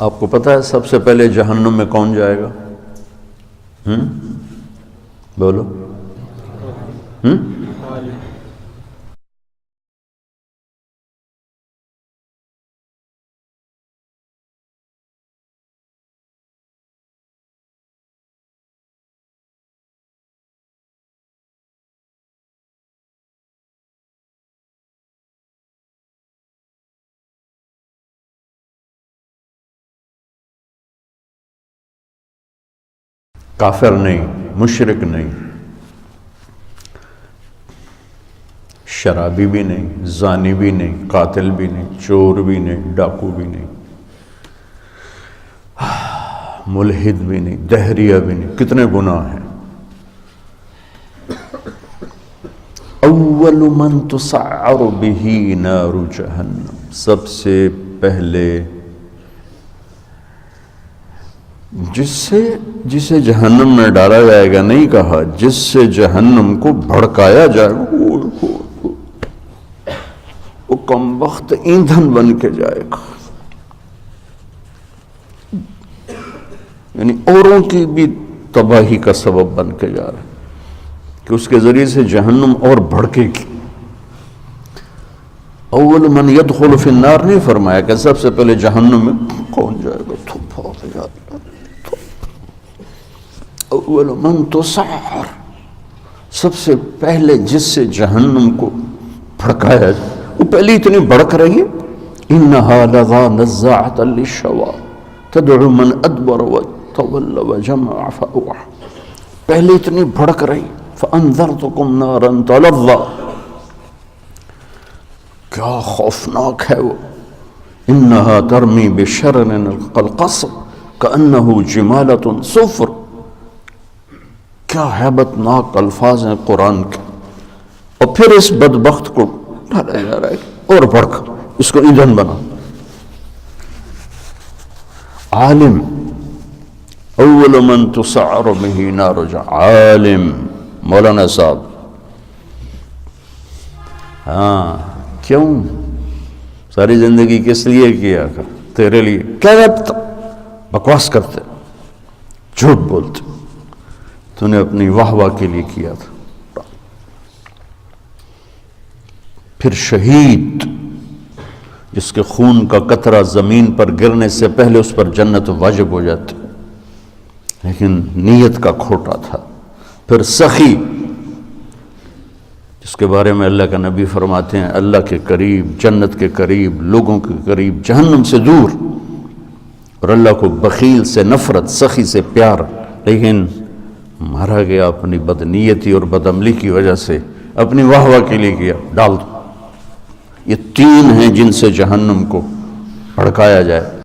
آپ کو پتہ ہے سب سے پہلے جہنم میں کون جائے گا؟ بولو۔ کافر نہیں، مشرک نہیں، شرابی بھی نہیں، زانی بھی نہیں، قاتل بھی نہیں، چور بھی نہیں، ڈاکو بھی نہیں، ملحد بھی نہیں، دہریہ بھی نہیں، کتنے گناہ ہیں۔ اول من تسعر به نار جہنم، سب سے پہلے جسے جہنم میں ڈالا جائے گا، نہیں کہا جس سے جہنم کو بھڑکایا جائے گا، وہ کم وقت ایندھن بن کے جائے گا، یعنی اوروں کی بھی تباہی کا سبب بن کے جا رہا ہے کہ اس کے ذریعے سے جہنم اور بھڑکے گی۔ اول من يدخل فی النار نہیں فرمایا کہ سب سے پہلے جہنم میں کون جائے گا، اول من تسعر، سب سے پہلے جس سے جہنم کو بھڑکایا جائے، وہ پہلے اتنی بھڑک رہی ہے، انہا لظی نزاعۃ للشویٰ تدعو من ادبر وتولى وجمع فاوعى، پہلے اتنی بھڑک رہی، فانذرتکم نارا تلظی، کیا خوفناک ہے وہ، انہا ترمی بشرر کالقصر کانہ جمالۃ صفر، کیا ہیبت ناک الفاظ ہیں قرآن کے، اور پھر اس بدبخت کو ڈالا جا رہا ہے اور بھڑک، اس کو ایندھن بنا۔ عالم، اول من تسعر به نار جہنم، عالم، مولانا صاحب، ہاں کیوں ساری زندگی کس لیے کیا کر، تیرے لیے، کیا بکواس کرتے، جھوٹ بولتے، تو نے اپنی واہ واہ کے لیے کیا تھا۔ پھر شہید، جس کے خون کا قطرہ زمین پر گرنے سے پہلے اس پر جنت واجب ہو جاتی، لیکن نیت کا کھوٹا تھا۔ پھر سخی، جس کے بارے میں اللہ کا نبی فرماتے ہیں اللہ کے قریب، جنت کے قریب، لوگوں کے قریب، جہنم سے دور، اور اللہ کو بخیل سے نفرت، سخی سے پیار، لیکن مارا گیا اپنی بدنیتی اور بدعملی کی وجہ سے، اپنی واہ واہ کے لیے کیا، ڈال دو۔ یہ تین ہیں جن سے جہنم کو بھڑکایا جائے۔